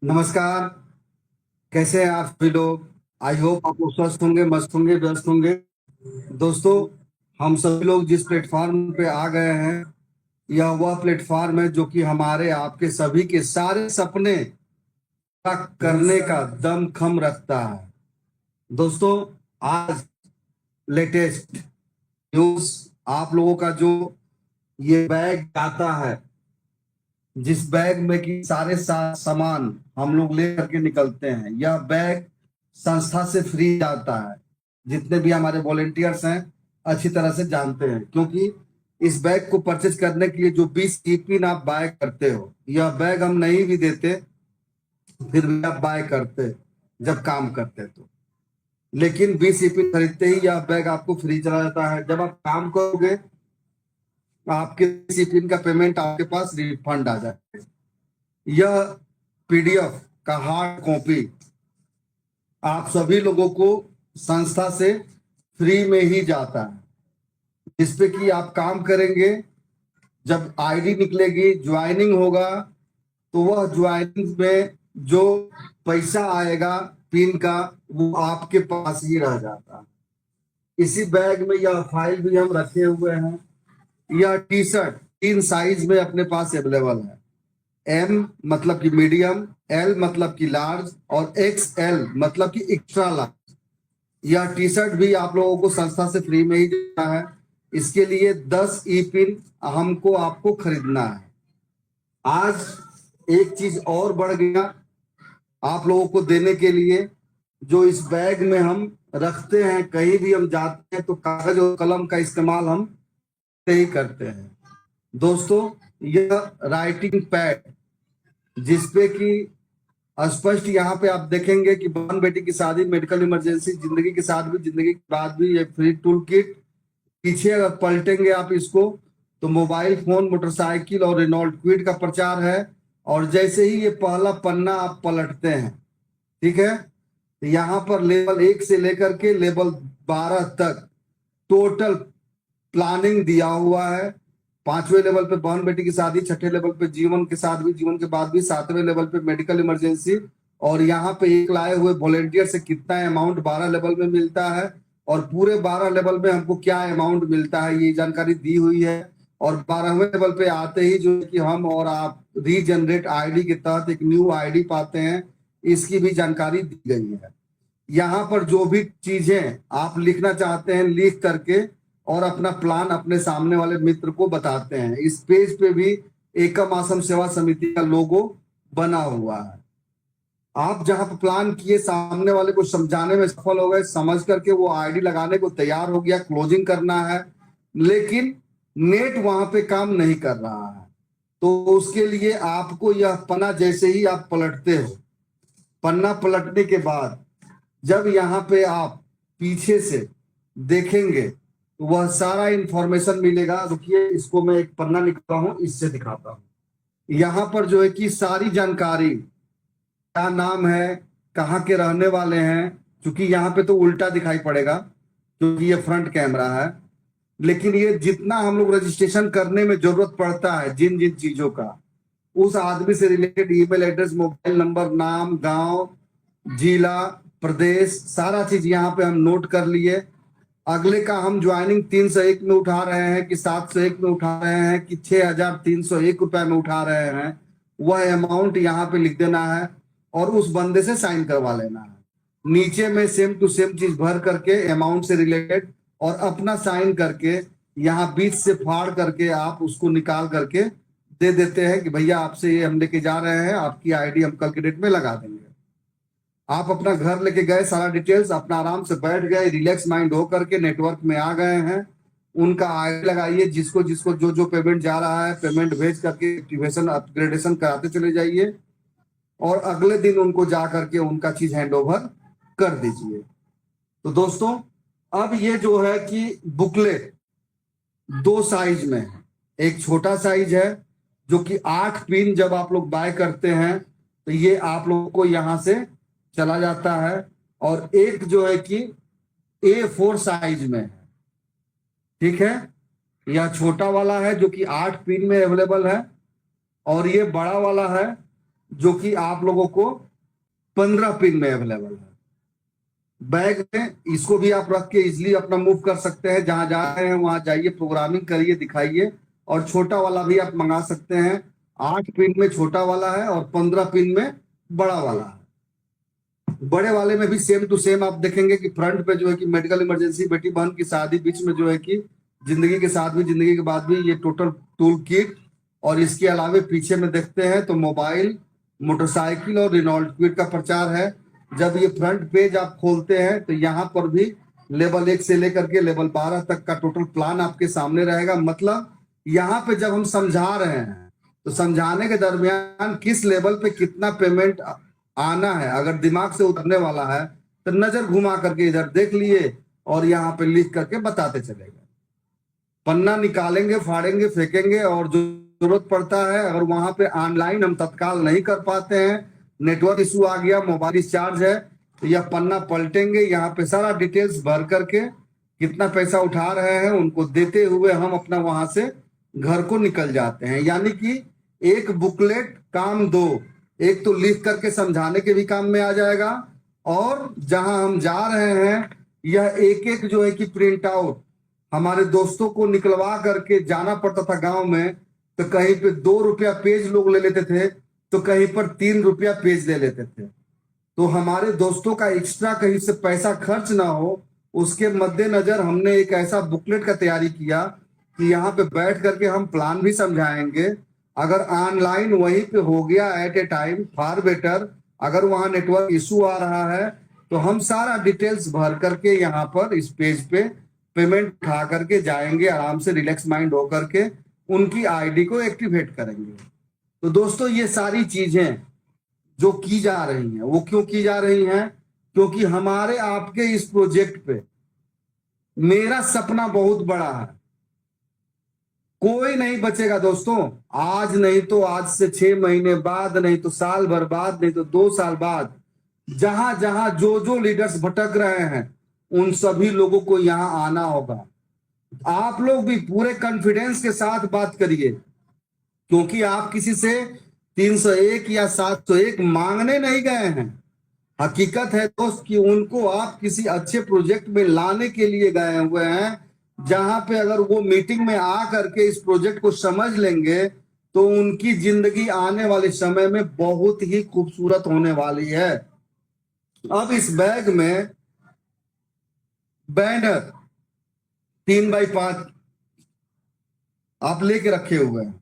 नमस्कार। कैसे हैं आप सभी लोग? आई होप आप लोग स्वस्थ होंगे, मस्त होंगे, व्यस्त होंगे। दोस्तों, हम सभी लोग जिस प्लेटफॉर्म पे आ गए हैं, यह वह प्लेटफॉर्म है जो कि हमारे आपके सभी के सारे सपने पूरा करने का दमखम रखता है। दोस्तों, आज लेटेस्ट न्यूज आप लोगों का जो ये बैग आता है, जिस बैग में कि सारे सामान हम लोग ले करके निकलते हैं, यह बैग संस्था से फ्री आता है। जितने भी हमारे वॉलेंटियर्स हैं अच्छी तरह से जानते हैं, क्योंकि इस बैग को परचेज करने के लिए जो 20 टिफिन आप बाय करते हो, यह बैग हम नहीं भी देते, फिर भी आप बाय करते जब काम करते तो। लेकिन 20 टिफिन खरीदते ही यह बैग आपको फ्री चला जाता है। जब आप काम करोगे, आपके टिफिन का पेमेंट आपके पास रिफंड आ जाए। यह पीडीएफ का हार्ड कॉपी आप सभी लोगों को संस्था से फ्री में ही जाता है, जिसपे कि आप काम करेंगे। जब आईडी निकलेगी, ज्वाइनिंग होगा, तो वह ज्वाइनिंग में जो पैसा आएगा पिन का, वो आपके पास ही रह जाता है। इसी बैग में यह फाइल भी हम रखे हुए हैं। यह टी शर्ट 3 साइज में अपने पास अवेलेबल है। एम मतलब कि मीडियम, एल मतलब कि लार्ज, और एक्सएल मतलब कि एक्स्ट्रा लार्ज। यह टी शर्ट भी आप लोगों को संस्था से फ्री में ही देना है। इसके लिए 10 ई पिन हमको आपको खरीदना है। आज एक चीज और बढ़ गया आप लोगों को देने के लिए। जो इस बैग में हम रखते हैं, कहीं भी हम जाते हैं तो कागज और कलम का इस्तेमाल हम नहीं करते हैं। दोस्तों, यह राइटिंग पैड, जिसपे कि स्पष्ट यहाँ पे आप देखेंगे कि बहन बेटी की शादी, मेडिकल इमरजेंसी, जिंदगी के साथ भी, जिंदगी के बाद भी, ये फ्री टूल किट। पीछे अगर पलटेंगे आप इसको, तो मोबाइल फोन, मोटरसाइकिल और रेनॉल्ट क्विड का प्रचार है। और जैसे ही ये पहला पन्ना आप पलटते हैं, ठीक है, तो यहाँ पर लेवल 1 से लेकर के लेवल 12 तक टोटल प्लानिंग दिया हुआ है। 5वें लेवल पे बहन बेटी की शादी, 6ठे लेवल पे जीवन के साथ भी, जीवन के बाद भी, 7वें लेवल पे मेडिकल इमरजेंसी। और यहाँ पे एक लाए हुए वॉलेंटियर से कितना अमाउंट 12 लेवल में मिलता है, और पूरे 12 लेवल में हमको क्या अमाउंट मिलता है, ये जानकारी दी हुई है। और 12वें लेवल पे आते ही जो कि हम और आप रीजनरेट आईडी के तहत एक न्यू आईडी पाते हैं, इसकी भी जानकारी दी गई है। यहाँ पर जो भी चीजें आप लिखना चाहते हैं, लिख करके और अपना प्लान अपने सामने वाले मित्र को बताते हैं। इस पेज पे भी एकम आश्रम सेवा समिति का लोगो बना हुआ है। आप जहां पर प्लान किए, सामने वाले को समझाने में सफल हो गए, समझ करके वो आईडी लगाने को तैयार हो गया, क्लोजिंग करना है, लेकिन नेट वहां पे काम नहीं कर रहा है, तो उसके लिए आपको यह पन्ना जैसे ही आप पलटते हो, पन्ना पलटने के बाद जब यहाँ पे आप पीछे से देखेंगे, तो वह सारा इंफॉर्मेशन मिलेगा। रुकिए, इसको मैं एक पन्ना निकाला हूं, इससे दिखाता हूं। यहाँ पर जो है कि सारी जानकारी, क्या नाम है, कहाँ के रहने वाले हैं। क्योंकि यहाँ पे तो उल्टा दिखाई पड़ेगा क्योंकि ये फ्रंट कैमरा है, लेकिन ये जितना हम लोग रजिस्ट्रेशन करने में जरूरत पड़ता है, जिन जिन चीजों का, उस आदमी से related email address, mobile number, नाम, गांव, जिला, प्रदेश, सारा चीज यहाँ पे हम नोट कर लिए। अगले का हम ज्वाइनिंग 301 में उठा रहे हैं कि 701 में उठा रहे हैं कि 6,301 रुपए में उठा रहे हैं, वह अमाउंट यहाँ पे लिख देना है और उस बंदे से साइन करवा लेना है। नीचे में सेम टू सेम चीज भर करके अमाउंट से रिलेटेड और अपना साइन करके यहाँ बीच से फाड़ करके आप उसको निकाल करके दे देते हैं कि भैया आपसे ये हम लेके जा रहे हैं, आपकी आईडी हम कल के डेट में लगा देंगे। आप अपना घर लेके गए, सारा डिटेल्स, अपना आराम से बैठ गए, रिलैक्स माइंड हो करके नेटवर्क में आ गए हैं। उनका आईडी लगाइए, जिसको जिसको जो जो पेमेंट जा रहा है, पेमेंट भेज करके एक्टिवेशन अपग्रेडेशन कराते चले जाइए, और अगले दिन उनको जा करके उनका चीज हैंड ओवर कर दीजिए। तो दोस्तों, अब ये जो है कि बुकलेट 2 साइज में है। एक छोटा साइज है जो कि 8 पिन जब आप लोग बाय करते हैं, तो ये आप लोगों को यहां से चला जाता है। और एक जो है कि A4 साइज में है, ठीक है। यह छोटा वाला है जो कि 8 पिन में अवेलेबल है, और ये बड़ा वाला है जो कि आप लोगों को 15 पिन में अवेलेबल है। बैग में इसको भी आप रख के इजिली अपना मूव कर सकते हैं, जहां जा रहे हैं वहां जाइए, प्रोग्रामिंग करिए, दिखाइए। और छोटा वाला भी आप मंगा सकते हैं। 8 पिन में छोटा वाला है और 15 पिन में बड़ा वाला है। बड़े वाले में भी सेम टू सेम आप देखेंगे कि फ्रंट पे जो है कि मेडिकल इमरजेंसी, बेटी बहन की शादी, बीच में जो है कि जिंदगी के साथ भी, जिंदगी के बाद भी, ये टोटल टूल किट। और इसके अलावे पीछे में देखते हैं तो मोबाइल, मोटरसाइकिल और रिनॉल्ट क्विड का प्रचार है। जब ये फ्रंट पेज आप खोलते हैं तो यहाँ पर भी लेवल 1 से लेकर के लेवल 12 तक का टोटल प्लान आपके सामने रहेगा। मतलब यहाँ पे जब हम समझा रहे हैं तो समझाने के दरमियान किस लेवल पे कितना पेमेंट आना है, अगर दिमाग से उतरने वाला है तो नजर घुमा करके इधर देख लिए और यहाँ पे लिख करके बताते चले गए। पन्ना निकालेंगे, फाड़ेंगे, फेंकेंगे। और जो जरूरत पड़ता है, अगर वहां पे ऑनलाइन हम तत्काल नहीं कर पाते हैं, नेटवर्क इशू आ गया, मोबाइल रिचार्ज है, तो यह पन्ना पलटेंगे, यहाँ पे सारा डिटेल्स भर करके कितना पैसा उठा रहे हैं उनको देते हुए हम अपना वहां से घर को निकल जाते हैं। यानी कि एक बुकलेट काम दो, एक तो लिख करके समझाने के भी काम में आ जाएगा, और जहां हम जा रहे हैं यह एक एक जो है कि प्रिंट आउट हमारे दोस्तों को निकलवा करके जाना पड़ता था गांव में। तो कहीं पे 2 रुपया पेज लोग ले लेते थे, तो कहीं पर 3 रुपया पेज ले लेते थे। तो हमारे दोस्तों का एक्स्ट्रा कहीं से पैसा खर्च ना हो, उसके मद्देनजर हमने एक ऐसा बुकलेट का तैयारी किया कि यहाँ पे बैठ करके हम प्लान भी समझाएंगे। अगर ऑनलाइन वहीं पे हो गया at a time, far better. अगर वहां नेटवर्क इशू आ रहा है तो हम सारा डिटेल्स भर करके यहाँ पर इस पेज पे पेमेंट उठा करके जाएंगे, आराम से रिलैक्स माइंड होकर के उनकी आईडी को एक्टिवेट करेंगे। तो दोस्तों, ये सारी चीजें जो की जा रही हैं वो क्यों की जा रही हैं? क्योंकि हमारे आपके इस प्रोजेक्ट पे मेरा सपना बहुत बड़ा है। कोई नहीं बचेगा दोस्तों। आज नहीं तो आज से 6 महीने बाद, नहीं तो साल भर बाद, नहीं तो 2 साल बाद, जहां जहां जो जो लीडर्स भटक रहे हैं उन सभी लोगों को यहां आना होगा। आप लोग भी पूरे कॉन्फिडेंस के साथ बात करिए, क्योंकि आप किसी से 301 या 701 मांगने नहीं गए हैं। हकीकत है दोस्त कि उनको आप किसी अच्छे प्रोजेक्ट में लाने के लिए गए हुए हैं, जहां पे अगर वो मीटिंग में आ करके इस प्रोजेक्ट को समझ लेंगे तो उनकी जिंदगी आने वाले समय में बहुत ही खूबसूरत होने वाली है। अब इस बैग में बैनर 3x5 आप लेके रखे हुए हैं।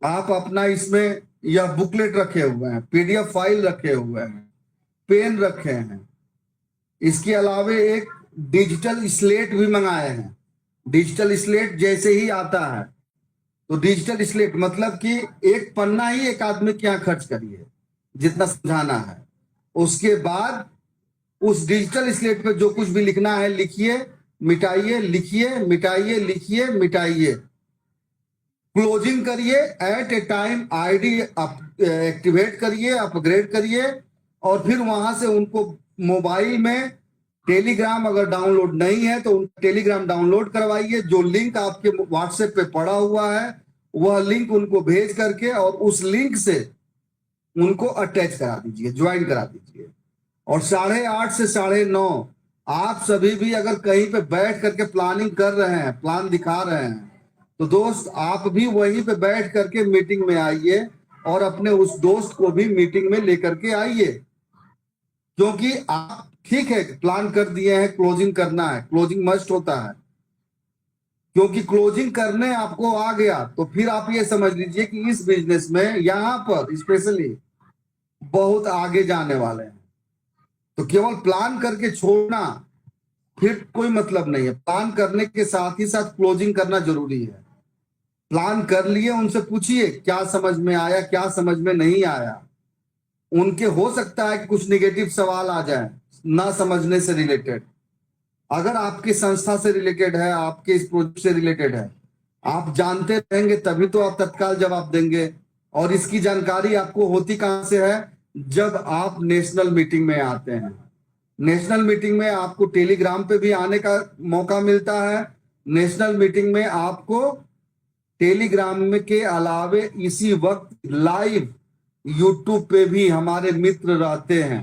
आप अपना इसमें यह बुकलेट रखे हुए हैं, पीडीएफ फाइल रखे हुए हैं, पेन रखे हैं। इसके अलावे एक डिजिटल स्लेट भी मंगाए हैं। डिजिटल स्लेट जैसे ही आता है तो डिजिटल स्लेट मतलब कि एक पन्ना ही एक आदमी के यहाँ खर्च करिए जितना समझाना है। उसके बाद उस डिजिटल स्लेट पे जो कुछ भी लिखना है लिखिए, मिटाइए, लिखिए, मिटाइए, लिखिए, मिटाइए। क्लोजिंग करिए, at a time ID activate करिए, अपग्रेड करिए। और फिर वहां से उनको मोबाइल में टेलीग्राम अगर डाउनलोड नहीं है तो टेलीग्राम डाउनलोड करवाइए। जो लिंक आपके व्हाट्सएप पे पड़ा हुआ है वह लिंक उनको भेज करके और उस लिंक से उनको अटैच करा दीजिए, ज्वाइन करा दीजिए। और 8:30 से 9:30 आप सभी भी अगर कहीं पे बैठ करके प्लानिंग कर रहे हैं, प्लान दिखा रहे हैं, तो दोस्त आप भी वहीं पे बैठ करके मीटिंग में आइए और अपने उस दोस्त को भी मीटिंग में लेकर के आइए। क्योंकि आप ठीक है प्लान कर दिए हैं, क्लोजिंग करना है, क्लोजिंग मस्ट होता है। क्योंकि क्लोजिंग करने आपको आ गया तो फिर आप ये समझ लीजिए कि इस बिजनेस में यहां पर स्पेशली बहुत आगे जाने वाले हैं। तो केवल प्लान करके छोड़ना फिर कोई मतलब नहीं है। प्लान करने के साथ ही साथ क्लोजिंग करना जरूरी है। प्लान कर लिए, उनसे पूछिए क्या समझ में आया, क्या समझ में नहीं आया। उनके हो सकता है कि कुछ निगेटिव सवाल आ जाए ना समझने से रिलेटेड। अगर आपकी संस्था से रिलेटेड है, आपके इस प्रोजेक्ट से रिलेटेड है, आप जानते रहेंगे तभी तो आप तत्काल जवाब देंगे। और इसकी जानकारी आपको होती कहां से है? जब आप नेशनल मीटिंग में आते हैं। नेशनल मीटिंग में आपको टेलीग्राम पे भी आने का मौका मिलता है। नेशनल मीटिंग में आपको टेलीग्राम में के अलावे इसी वक्त लाइव यूट्यूब पे भी हमारे मित्र रहते हैं,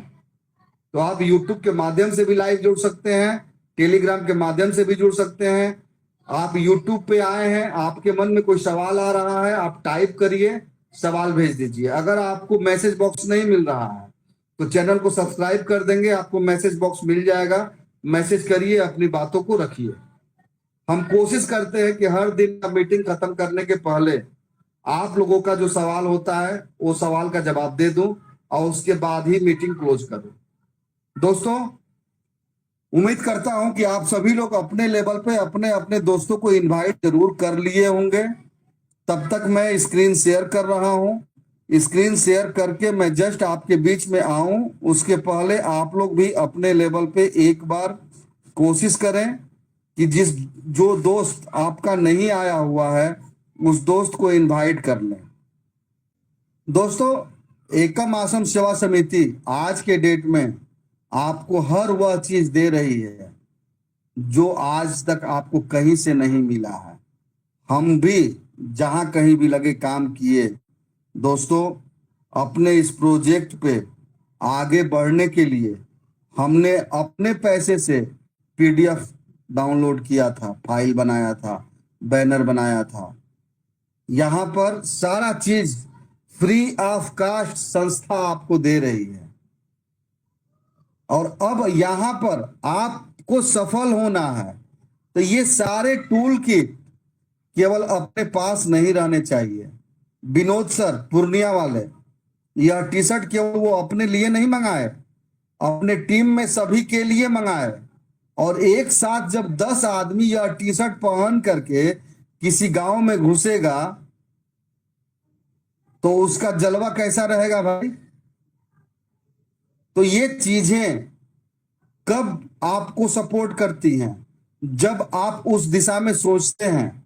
तो आप यूट्यूब के माध्यम से भी लाइव जुड़ सकते हैं, टेलीग्राम के माध्यम से भी जुड़ सकते हैं। आप यूट्यूब पे आए हैं, आपके मन में कोई सवाल आ रहा है, आप टाइप करिए, सवाल भेज दीजिए। अगर आपको मैसेज बॉक्स नहीं मिल रहा है तो चैनल को सब्सक्राइब कर देंगे, आपको मैसेज बॉक्स मिल जाएगा। मैसेज करिए, अपनी बातों को रखिए। हम कोशिश करते हैं कि हर दिन का मीटिंग खत्म करने के पहले आप लोगों का जो सवाल होता है वो सवाल का जवाब दे दूं और उसके बाद ही मीटिंग क्लोज करूं। दोस्तों, उम्मीद करता हूं कि आप सभी लोग अपने लेवल पे अपने अपने दोस्तों को इनवाइट जरूर कर लिए होंगे। तब तक मैं स्क्रीन शेयर कर रहा हूं। स्क्रीन शेयर करके मैं जस्ट आपके बीच में आऊं, उसके पहले आप लोग भी अपने लेवल पे एक बार कोशिश करें कि जो दोस्त आपका नहीं आया हुआ है उस दोस्त को इनवाइट कर लें। दोस्तों, एकम आश्रम सेवा समिति आज के डेट में आपको हर वह चीज दे रही है जो आज तक आपको कहीं से नहीं मिला है। हम भी जहां कहीं भी लगे काम किए, दोस्तों, अपने इस प्रोजेक्ट पे आगे बढ़ने के लिए हमने अपने पैसे से पीडीएफ डाउनलोड किया था, फाइल बनाया था, बैनर बनाया था। यहाँ पर सारा चीज फ्री ऑफ कास्ट संस्था आपको दे रही है। और अब यहाँ पर आपको सफल होना है तो ये सारे टूल किट केवल अपने पास नहीं रहने चाहिए। विनोद सर पूर्णिया वाले यह टी शर्ट केवल वो अपने लिए नहीं मंगाए, अपने टीम में सभी के लिए मंगाए। और एक साथ जब 10 आदमी यह टी शर्ट पहन करके किसी गांव में घुसेगा तो उसका जलवा कैसा रहेगा भाई। तो ये चीजें कब आपको सपोर्ट करती हैं, जब आप उस दिशा में सोचते हैं।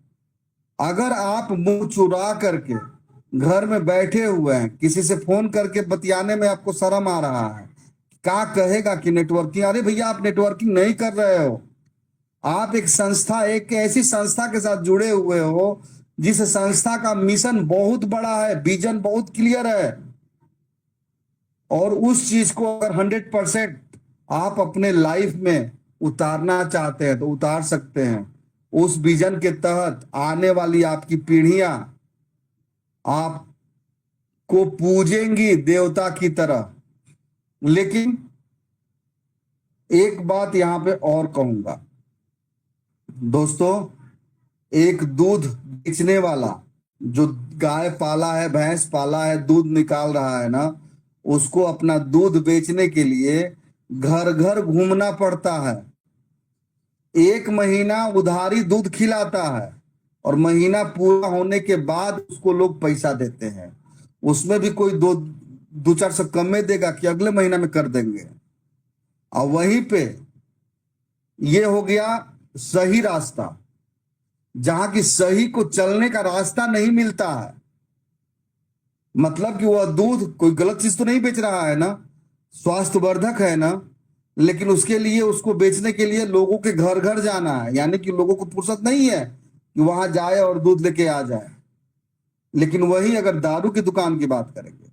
अगर आप मुंह चुरा करके घर में बैठे हुए हैं, किसी से फोन करके बतियाने में आपको शर्म आ रहा है, क्या कहेगा कि नेटवर्किंग, अरे भैया आप नेटवर्किंग नहीं कर रहे हो। आप एक संस्था, एक ऐसी संस्था के साथ जुड़े हुए हो जिस संस्था का मिशन बहुत बड़ा है, विजन बहुत क्लियर है। और उस चीज को अगर 100% आप अपने लाइफ में उतारना चाहते हैं तो उतार सकते हैं। उस विजन के तहत आने वाली आपकी पीढ़ियां आपको पूजेंगी देवता की तरह। लेकिन एक बात यहां पे और कहूंगा दोस्तों, एक दूध बेचने वाला जो गाय पाला है, भैंस पाला है, दूध निकाल रहा है ना, उसको अपना दूध बेचने के लिए घर घर घूमना पड़ता है। 1 महीना उधारी दूध खिलाता है और महीना पूरा होने के बाद उसको लोग पैसा देते हैं। उसमें भी कोई 2-4 सौ कम में देगा कि अगले महीना में कर देंगे। और वहीं पे ये हो गया सही रास्ता, जहां की सही को चलने का रास्ता नहीं मिलता है। मतलब कि वह दूध कोई गलत चीज तो नहीं बेच रहा है ना, स्वास्थ्यवर्धक है ना, लेकिन उसके लिए, उसको बेचने के लिए लोगों के घर घर जाना है। यानी कि लोगों को फुर्सत नहीं है कि वहां जाए और दूध लेके आ जाए। लेकिन वही अगर दारू की दुकान की बात करेंगे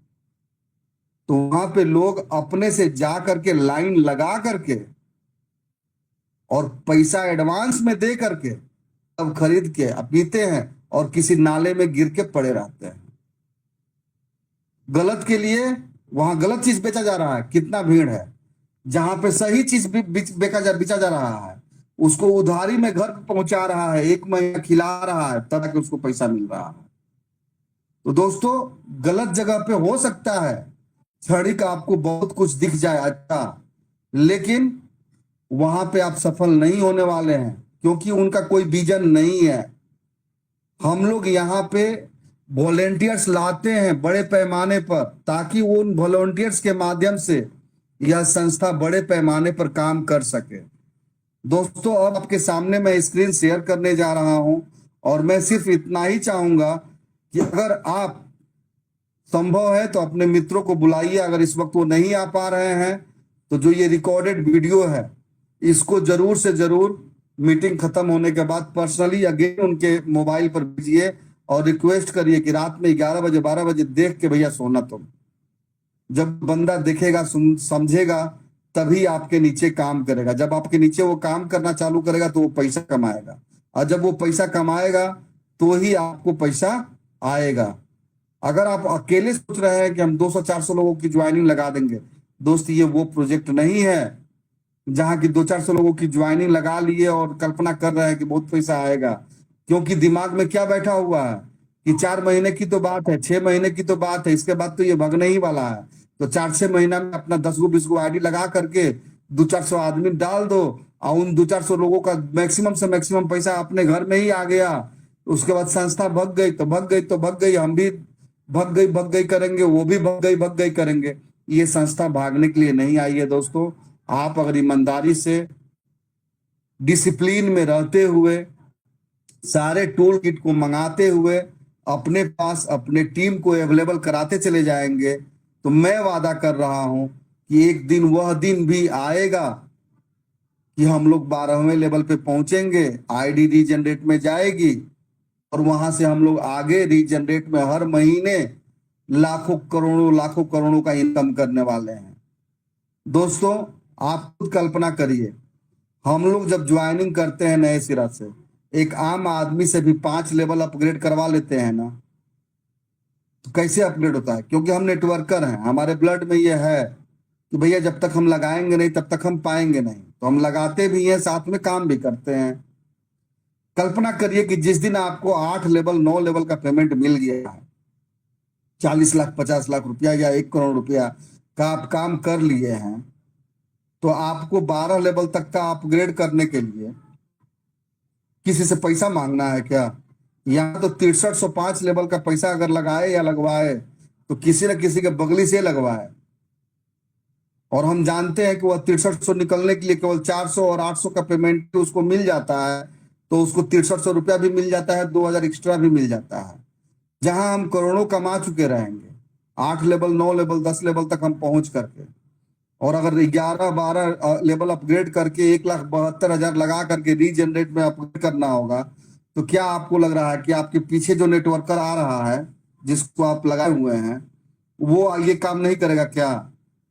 तो वहां पे लोग अपने से जा करके लाइन लगा करके और पैसा एडवांस में दे करके अब खरीद के पीते हैं और किसी नाले में गिर के पड़े रहते हैं। गलत के लिए वहां गलत चीज बेचा जा रहा है, कितना भीड़ है। जहां पे सही चीज बेचा जा रहा है उसको उधारी में घर पहुंचा रहा है, 1 महीना खिला रहा है, तब जाके उसको पैसा मिल रहा है। तो दोस्तों, गलत जगह पे हो सकता है छड़ी का आपको बहुत कुछ दिख जाए अच्छा, लेकिन वहां पे आप सफल नहीं होने वाले हैं क्योंकि उनका कोई विजन नहीं है। हम लोग यहाँ पे वॉलेंटियर्स लाते हैं बड़े पैमाने पर ताकि वो उन वॉलेंटियर्स के माध्यम से यह संस्था बड़े पैमाने पर काम कर सके। दोस्तों, अब आपके सामने मैं स्क्रीन शेयर करने जा रहा हूं और मैं सिर्फ इतना ही चाहूंगा कि अगर आप संभव है तो अपने मित्रों को बुलाइए। अगर इस वक्त वो नहीं आ पा रहे हैं तो जो ये रिकॉर्डेड वीडियो है इसको जरूर से जरूर मीटिंग खत्म होने के बाद पर्सनली अगेन उनके मोबाइल पर भेजिए और रिक्वेस्ट करिए कि रात में 11 बजे 12 बजे देख के भैया सोना तुम। जब बंदा देखेगा, समझेगा, तभी आपके नीचे काम करेगा। जब आपके नीचे वो काम करना चालू करेगा तो वो पैसा कमाएगा, और जब वो पैसा कमाएगा तो ही आपको पैसा आएगा। अगर आप अकेले सोच रहे हैं कि हम 200-400 लोगों की ज्वाइनिंग लगा देंगे, दोस्त ये वो प्रोजेक्ट नहीं है जहां की 200-400 लोगों की ज्वाइनिंग लगा लिए और कल्पना कर रहे हैं कि बहुत पैसा आएगा। क्योंकि दिमाग में क्या बैठा हुआ है कि 4 महीने की तो बात है, 6 महीने की तो बात है, इसके बाद तो ये भगने ही वाला है। तो 4-6 महीना में अपना 10 गो 20 गो आईडी लगा करके 200-400 आदमी डाल दो, और उन 200-400 लोगों का मैक्सिमम से मैक्सिमम पैसा अपने घर में ही आ गया। उसके बाद संस्था भग गई तो भग गई तो भग गई, हम भी भग गई करेंगे, वो भी भग गई करेंगे। ये संस्था भागने के लिए नहीं आई है दोस्तों। आप अगर ईमानदारी से डिसिप्लिन में रहते हुए सारे टूल किट को मंगाते हुए अपने पास अपने टीम को अवेलेबल कराते चले जाएंगे, तो मैं वादा कर रहा हूं कि एक दिन वह दिन भी आएगा कि हम लोग 12वें लेवल पे पहुंचेंगे, आईडी रीजनरेट में जाएगी, और वहां से हम लोग आगे रीजनरेट में हर महीने लाखों करोड़ों का इनकम करने वाले हैं। दोस्तों, आप खुद कल्पना करिए, हम लोग जब ज्वाइनिंग करते हैं नए सिरा से, एक आम आदमी से भी 5 लेवल अपग्रेड करवा लेते हैं ना, तो कैसे अपग्रेड होता है? क्योंकि हम नेटवर्कर हैं, हमारे ब्लड में ये है कि भैया जब तक हम लगाएंगे नहीं तब तक हम पाएंगे नहीं। तो हम लगाते भी हैं, साथ में काम भी करते हैं। कल्पना करिए कि जिस दिन आपको 8 लेवल 9 लेवल का पेमेंट मिल गया है, 40 लाख 50 लाख रुपया या 1 करोड़ रुपया का आप काम कर लिए हैं, तो आपको 12 लेवल तक का अपग्रेड करने के लिए किसी से पैसा मांगना है क्या? यहाँ तो 6305 लेवल का पैसा अगर लगाए या लगवाए तो किसी न किसी के बगली से लगवाए, और हम जानते हैं कि वह 6300 निकलने के लिए केवल 400 और 800 का पेमेंट उसको मिल जाता है, तो उसको 6300 रुपया भी मिल जाता है, 2000 एक्स्ट्रा भी मिल जाता है, जहां हम करोड़ों कमा चुके रहेंगे 8 लेवल 9 लेवल 10 लेवल तक हम पहुंच करके। और अगर 11-12 लेवल अपग्रेड करके 1,72,000 लगा करके रीजनरेट में अपग्रेड करना होगा, तो क्या आपको लग रहा है कि आपके पीछे जो नेटवर्कर आ रहा है जिसको आप लगाए हुए हैं, वो ये काम नहीं करेगा क्या?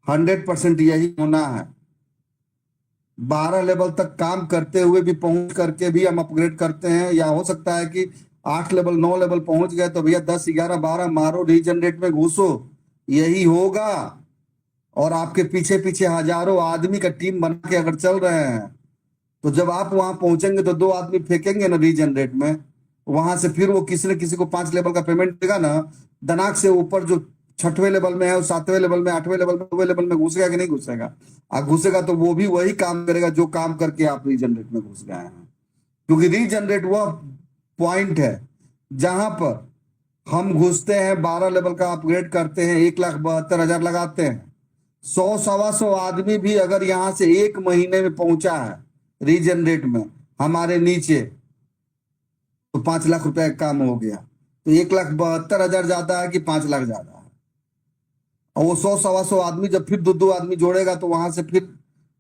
100% यही होना है। 12 लेवल तक काम करते हुए भी पहुंच करके भी हम अपग्रेड करते हैं, या हो सकता है कि 8 लेवल 9 लेवल पहुंच गए तो भैया 10 11 12 मारो, रीजनरेट में घुसो, यही होगा। और आपके पीछे पीछे हजारों आदमी का टीम बना के अगर चल रहे हैं, तो जब आप वहां पहुंचेंगे तो 2 आदमी फेंकेंगे ना रीजनरेट में, वहां से फिर वो किसी न किसी को 5 लेवल का पेमेंट देगा ना, दिमाग से ऊपर जो 6वें लेवल में है, 7वें लेवल में, 8वें लेवल में, 9वें लेवल में घुसेगा कि नहीं घुसेगा? घुसेगा तो वो भी वही काम करेगा जो काम करके आप रीजनरेट में घुस गए हैं। क्योंकि रीजनरेट वह पॉइंट है जहां पर हम घुसते हैं, 12 लेवल का अपग्रेड करते हैं, 1,72,000 लगाते हैं, 100-125 आदमी भी अगर यहां से 1 महीने में पहुंचा है रीजनरेट में हमारे नीचे, तो 5 लाख रुपए का काम हो गया। तो 1,72,000 ज्यादा है कि 5 लाख ज्यादा है? और वो 100-125 आदमी जब फिर 2 आदमी जोड़ेगा तो वहां से फिर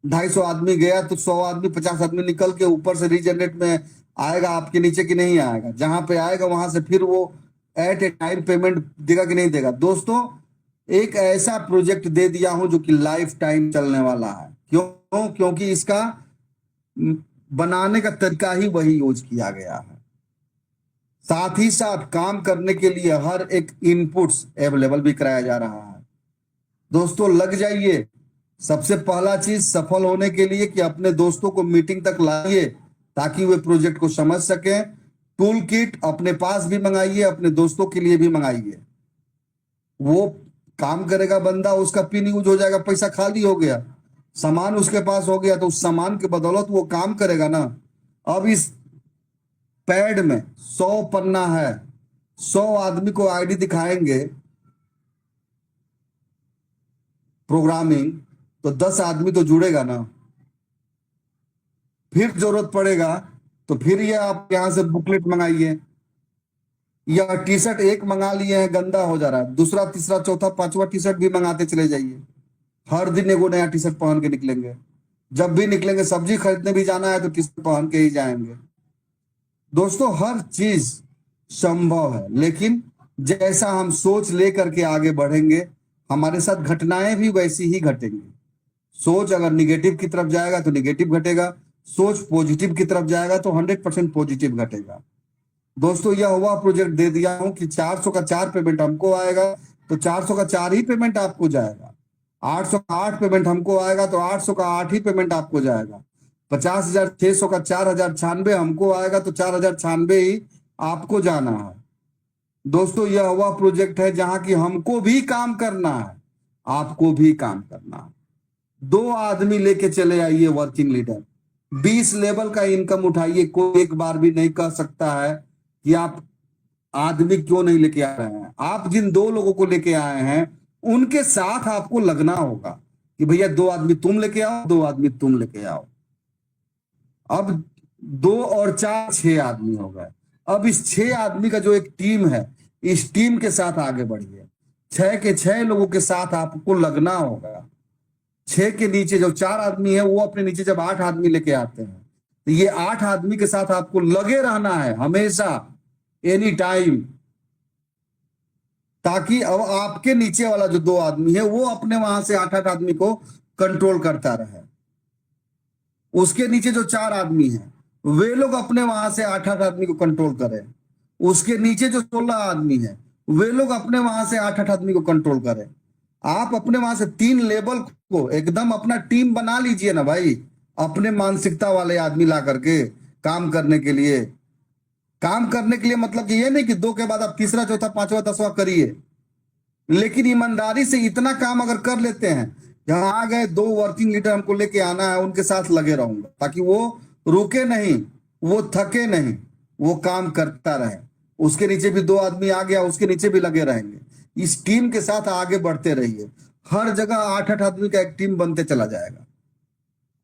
250 आदमी गया, तो 100 आदमी 50 आदमी निकल के ऊपर से रीजनरेट में आएगा आपके नीचे कि नहीं आएगा? जहां पे आएगा वहां से फिर वो एट ए टाइम पेमेंट देगा कि नहीं देगा? दोस्तों, एक ऐसा प्रोजेक्ट दे दिया हूं जो कि लाइफ टाइम चलने वाला है। क्यों? क्योंकि इसका बनाने का तरीका ही वही यूज किया गया है। साथ ही साथ काम करने के लिए हर एक इनपुट्स अवेलेबल भी कराया जा रहा है। दोस्तों, लग जाइए। सबसे पहला चीज सफल होने के लिए कि अपने दोस्तों को मीटिंग तक लाइए ताकि वे प्रोजेक्ट को समझ सकें। टूल किट अपने पास भी मंगाइए, अपने दोस्तों के लिए भी मंगाइए। वो काम करेगा बंदा, उसका पिन यूज हो जाएगा, पैसा खाली हो गया, सामान उसके पास हो गया, तो उस सामान के बदौलत वो काम करेगा ना। अब इस पैड में 100 पन्ना है, 100 आदमी को आईडी दिखाएंगे प्रोग्रामिंग, तो 10 आदमी तो जुड़ेगा ना। फिर जरूरत पड़ेगा तो फिर ये आप यहां से बुकलेट मंगाइए, या टी शर्ट एक मंगा लिए हैं गंदा हो जा रहा है, दूसरा तीसरा चौथा पांचवा टी शर्ट भी मंगाते चले जाइए। हर दिन एगो नया टी शर्ट पहन के निकलेंगे। जब भी निकलेंगे, सब्जी खरीदने भी जाना है तो टी शर्ट पहन के ही जाएंगे। दोस्तों, हर चीज संभव है, लेकिन जैसा हम सोच लेकर के आगे बढ़ेंगे, हमारे साथ घटनाएं भी वैसी ही घटेंगी। सोच अगर निगेटिव की तरफ जाएगा तो निगेटिव घटेगा, सोच पॉजिटिव की तरफ जाएगा तो 100% पॉजिटिव घटेगा। दोस्तों यह हुआ प्रोजेक्ट दे दिया हूं कि 400 का 4 पेमेंट हमको आएगा तो 400 का 4 ही पेमेंट आपको जाएगा। 800 का 8 पेमेंट हमको आएगा तो 800 का 8 ही पेमेंट आपको जाएगा। 50,600 का 4,096 हमको आएगा तो 4,096 ही आपको जाना है। दोस्तों यह हुआ प्रोजेक्ट है जहां की हमको भी काम करना है, आपको भी काम करना है। 2 आदमी लेके चले आइए वर्किंग लीडर, 20 लेवल का इनकम उठाइए। कोई एक बार भी नहीं कह सकता है कि आप आदमी क्यों नहीं लेके आ रहे हैं। आप जिन 2 लोगों को लेके आए हैं उनके साथ आपको लगना होगा कि भैया 2 आदमी तुम लेके आओ, 2 आदमी तुम लेके आओ। अब 2 और 4 6 आदमी हो गए। अब इस 6 आदमी का जो एक टीम है, इस टीम के साथ आगे बढ़िए। 6 के 6 लोगों के साथ आपको लगना होगा। 6 के नीचे जो 4 आदमी है वो अपने नीचे जब 8 आदमी लेके आते हैं तो ये 8 आदमी के साथ आपको लगे रहना है हमेशा, एनी टाइम, ताकि अब आपके नीचे वाला जो 2 आदमी है वो अपने वहां से 8 आदमी को कंट्रोल करता रहे। उसके नीचे जो 4 आदमी हैं वे लोग अपने वहां से 8 आदमी को कंट्रोल करें। उसके नीचे जो 16 आदमी हैं वे लोग अपने वहां से 8 आदमी को कंट्रोल करें। आप अपने वहां से 3 लेवल को एकदम अपना टीम बना लीजिए ना भाई, अपने मानसिकता वाले आदमी ला करके काम करने के लिए। काम करने के लिए मतलब कि ये नहीं कि 2 के बाद आप तीसरा चौथा पांचवा 10वां करिए, लेकिन ईमानदारी से इतना काम अगर कर लेते हैं, जहां आ गए 2 वर्किंग लीडर हमको लेके आना है, उनके साथ लगे रहूंगा ताकि वो रुके नहीं, वो थके नहीं, वो काम करता रहे। उसके नीचे भी 2 आदमी आ गया, उसके नीचे भी लगे रहेंगे। इस टीम के साथ आगे बढ़ते रहिए। हर जगह 8 आदमी का एक टीम बनते चला जाएगा।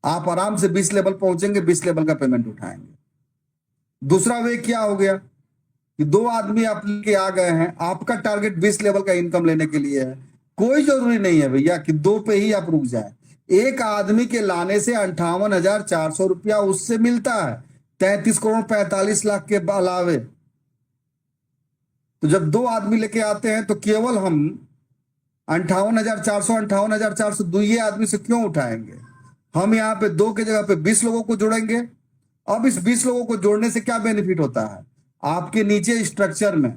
आप आराम से 20 लेवल पहुंचेंगे, 20 लेवल का पेमेंट उठाएंगे। दूसरा वे क्या हो गया कि 2 आदमी आप लेके आ गए हैं, आपका टारगेट 20 लेवल का इनकम लेने के लिए है। कोई जरूरी नहीं है भैया कि 2 पे ही आप रुक जाए। एक आदमी के लाने से 58,400 रुपया उससे मिलता है, 33 करोड़ 45 लाख के अलावे। तो जब 2 आदमी लेके आते हैं तो केवल हम 58,400 दुइये आदमी से क्यों उठाएंगे। हम यहाँ पे 2 के जगह पे 20 लोगों को जोड़ेंगे। अब इस 20 लोगों को जोड़ने से क्या बेनिफिट होता है, आपके नीचे स्ट्रक्चर में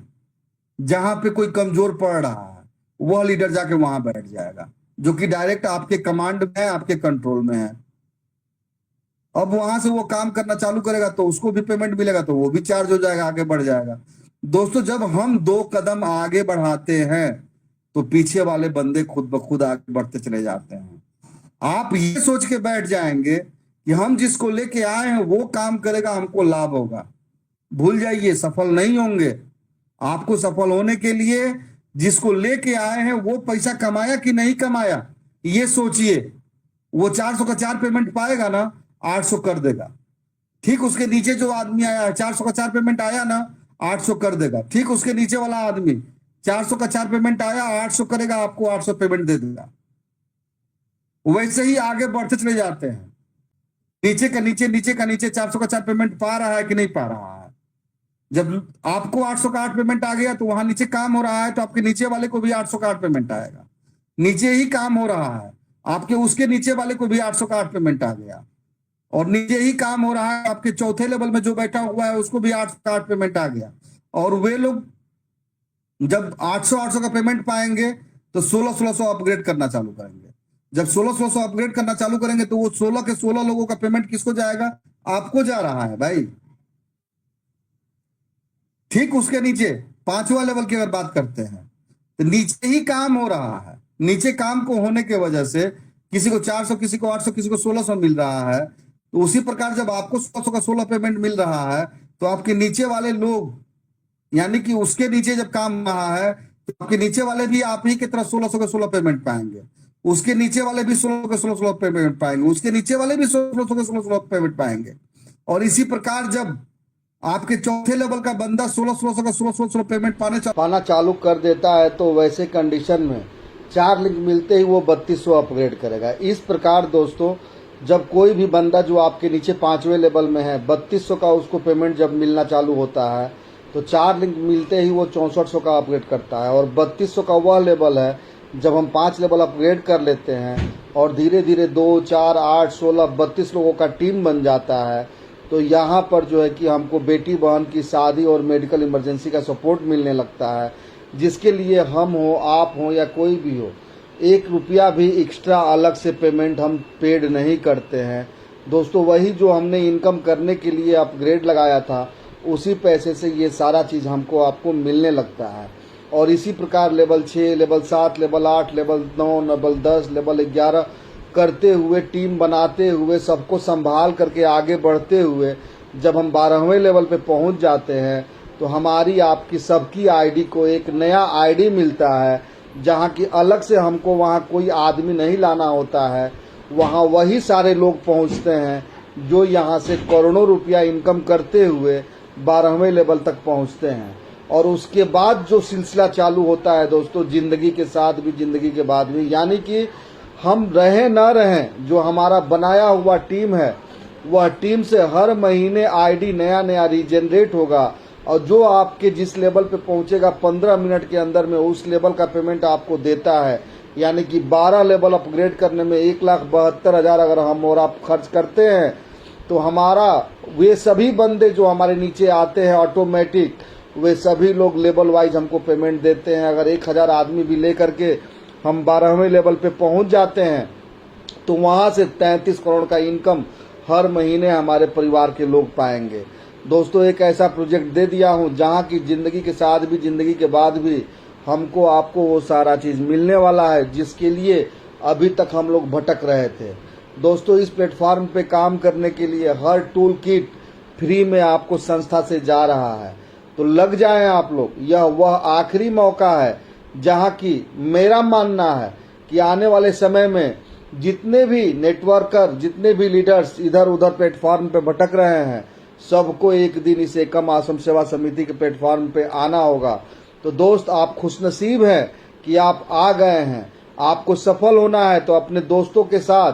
जहां पे कोई कमजोर पड़ रहा है वह लीडर जाके वहां बैठ जाएगा, जो कि डायरेक्ट आपके कमांड में है, आपके कंट्रोल में है। अब वहां से वो काम करना चालू करेगा तो उसको भी पेमेंट मिलेगा, तो वो भी चार्ज हो जाएगा, आगे बढ़ जाएगा। दोस्तों जब हम 2 कदम आगे बढ़ाते हैं तो पीछे वाले बंदे खुद ब खुद आगे बढ़ते चले जाते हैं। आप ये सोच के बैठ जाएंगे कि हम जिसको लेके आए हैं वो काम करेगा, हमको लाभ होगा। भूल जाइए, सफल नहीं होंगे। आपको सफल होने के लिए जिसको लेके आए हैं वो पैसा कमाया कि नहीं कमाया ये सोचिए। वो 400 का 4 पेमेंट पाएगा ना, 800 कर देगा। ठीक उसके नीचे जो आदमी आया है 400 का 4 पेमेंट आया ना, 800 कर देगा। ठीक उसके नीचे वाला आदमी 400 का 4 पेमेंट आया, 800 करेगा, आपको 800 पेमेंट दे देगा। वैसे ही आगे बढ़ते चले जाते हैं। नीचे का नीचे 400 का 4 पेमेंट पा रहा है कि नहीं पा रहा है। जब आपको 800 का 8 पेमेंट आ गया तो वहां नीचे काम हो रहा है, तो आपके नीचे वाले को भी 800 का 8 पेमेंट आएगा। नीचे ही काम हो रहा है, आपके उसके नीचे वाले को भी 800 का 8 पेमेंट आ गया। और नीचे ही काम हो रहा है, आपके चौथे लेवल में जो बैठा हुआ है उसको भी 800 का 8 पेमेंट आ गया। और वे लोग जब 800 का पेमेंट पाएंगे तो 1600 अपग्रेड करना चालू करेंगे। जब 1600 अपग्रेड करना चालू करेंगे तो वो 16 के 16 लोगों का पेमेंट किसको जाएगा, आपको जा रहा है भाई। ठीक उसके नीचे 5वां लेवल की अगर बात करते हैं तो नीचे ही काम हो रहा है। नीचे काम को होने की वजह से किसी को 400, किसी को 800, किसी को 1600 मिल रहा है। तो उसी प्रकार जब आपको 1600 का 16 पेमेंट मिल रहा है तो आपके नीचे वाले लोग, यानी कि उसके नीचे जब काम रहा है तो आपके नीचे वाले भी आप ही की तरह 1600 के 16 पेमेंट पाएंगे। उसके नीचे वाले भी 16 के 16 पेमेंट पाएंगे, उसके नीचे वाले भी 1600 के 16 पेमेंट पाएंगे। और इसी प्रकार जब आपके चौथे लेवल का बंदा 1600 का 1600 पेमेंट पाना चालू कर देता है तो वैसे कंडीशन में 4 लिंक मिलते ही वो 3200 अपग्रेड करेगा। इस प्रकार दोस्तों जब कोई भी बंदा जो आपके नीचे 5वें लेवल में है 3200 का उसको पेमेंट जब मिलना चालू होता है तो 4 लिंक मिलते ही वो 6400 का अपग्रेड करता है। और 3200 का वह लेवल है जब हम 5 लेवल अपग्रेड कर लेते हैं और धीरे धीरे 2, 4, 8, 16, 32 लोगों का टीम बन जाता है, तो यहाँ पर जो है कि हमको बेटी बहन की शादी और मेडिकल इमरजेंसी का सपोर्ट मिलने लगता है, जिसके लिए हम हो, आप हो या कोई भी हो, 1 रुपया भी एक्स्ट्रा अलग से पेमेंट हम पेड नहीं करते हैं। दोस्तों, वही जो हमने इनकम करने के लिए अपग्रेड लगाया था, उसी पैसे से ये सारा चीज़ हमको आपको मिलने लगता है। और इसी प्रकार level 6, level 7, level 8, level 9, level 10, level 11 करते हुए, टीम बनाते हुए, सबको संभाल करके आगे बढ़ते हुए जब हम 12वें लेवल पे पहुंच जाते हैं, तो हमारी आपकी सबकी आईडी को एक नया आईडी मिलता है, जहां की अलग से हमको वहां कोई आदमी नहीं लाना होता है। वहां वही सारे लोग पहुंचते हैं जो यहां से करोड़ों रुपया इनकम करते हुए 12वें लेवल तक पहुंचते हैं। और उसके बाद जो सिलसिला चालू होता है दोस्तों, ज़िंदगी के साथ भी, ज़िंदगी के बाद भी, यानी कि हम रहें ना रहें, जो हमारा बनाया हुआ टीम है, वह टीम से हर महीने आईडी नया नया रीजनरेट होगा। और जो आपके जिस लेवल पे पहुंचेगा 15 मिनट के अंदर में, उस लेवल का पेमेंट आपको देता है। यानी कि 12 लेवल अपग्रेड करने में 1,72,000 अगर हम और आप खर्च करते हैं, तो हमारा वे सभी बंदे जो हमारे नीचे आते हैं ऑटोमेटिक, वे सभी लोग लेवल वाइज हमको पेमेंट देते हैं। अगर 1,000 आदमी भी ले करके हम 12वें लेवल पे पहुंच जाते हैं, तो वहां से 33 करोड़ का इनकम हर महीने हमारे परिवार के लोग पाएंगे। दोस्तों, एक ऐसा प्रोजेक्ट दे दिया हूं जहां की ज़िंदगी के साथ भी, ज़िंदगी के बाद भी हमको आपको वो सारा चीज़ मिलने वाला है, जिसके लिए अभी तक हम लोग भटक रहे थे। दोस्तों, इस प्लेटफॉर्म पे काम करने के लिए हर टूल किट फ्री में आपको संस्था से जा रहा है, तो लग जाएं आप लोग। यह वह आखिरी मौका है जहां की मेरा मानना है कि आने वाले समय में जितने भी नेटवर्कर, जितने भी लीडर्स इधर उधर प्लेटफॉर्म पे भटक रहे हैं, सबको एक दिन इस एकम आश्रम सेवा समिति के प्लेटफॉर्म पे आना होगा। तो दोस्त, आप खुशनसीब हैं कि आप आ गए हैं। आपको सफल होना है तो अपने दोस्तों के साथ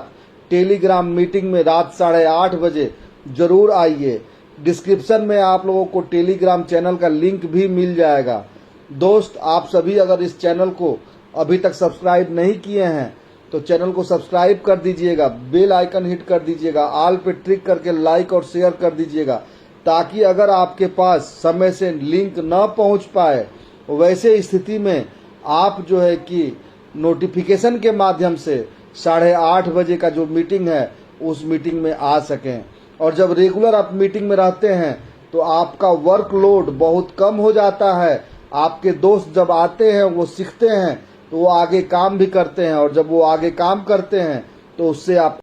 टेलीग्राम मीटिंग में रात 8:30 बजे जरूर आइए। डिस्क्रिप्शन में आप लोगों को टेलीग्राम चैनल का लिंक भी मिल जाएगा। दोस्त, आप सभी अगर इस चैनल को अभी तक सब्सक्राइब नहीं किए हैं, तो चैनल को सब्सक्राइब कर दीजिएगा, बेल आइकन हिट कर दीजिएगा, ऑल पे ट्रिक करके लाइक और शेयर कर दीजिएगा, ताकि अगर आपके पास समय से लिंक न पहुंच पाए, वैसे स्थिति में आप जो है कि नोटिफिकेशन के माध्यम से 8:30 बजे का जो मीटिंग है, उस मीटिंग में आ सकें। और जब रेगुलर आप मीटिंग में रहते हैं, तो आपका वर्कलोड बहुत कम हो जाता है। आपके दोस्त जब आते हैं, वो सीखते हैं, तो वो आगे काम भी करते हैं, और जब वो आगे काम करते हैं, तो उससे आप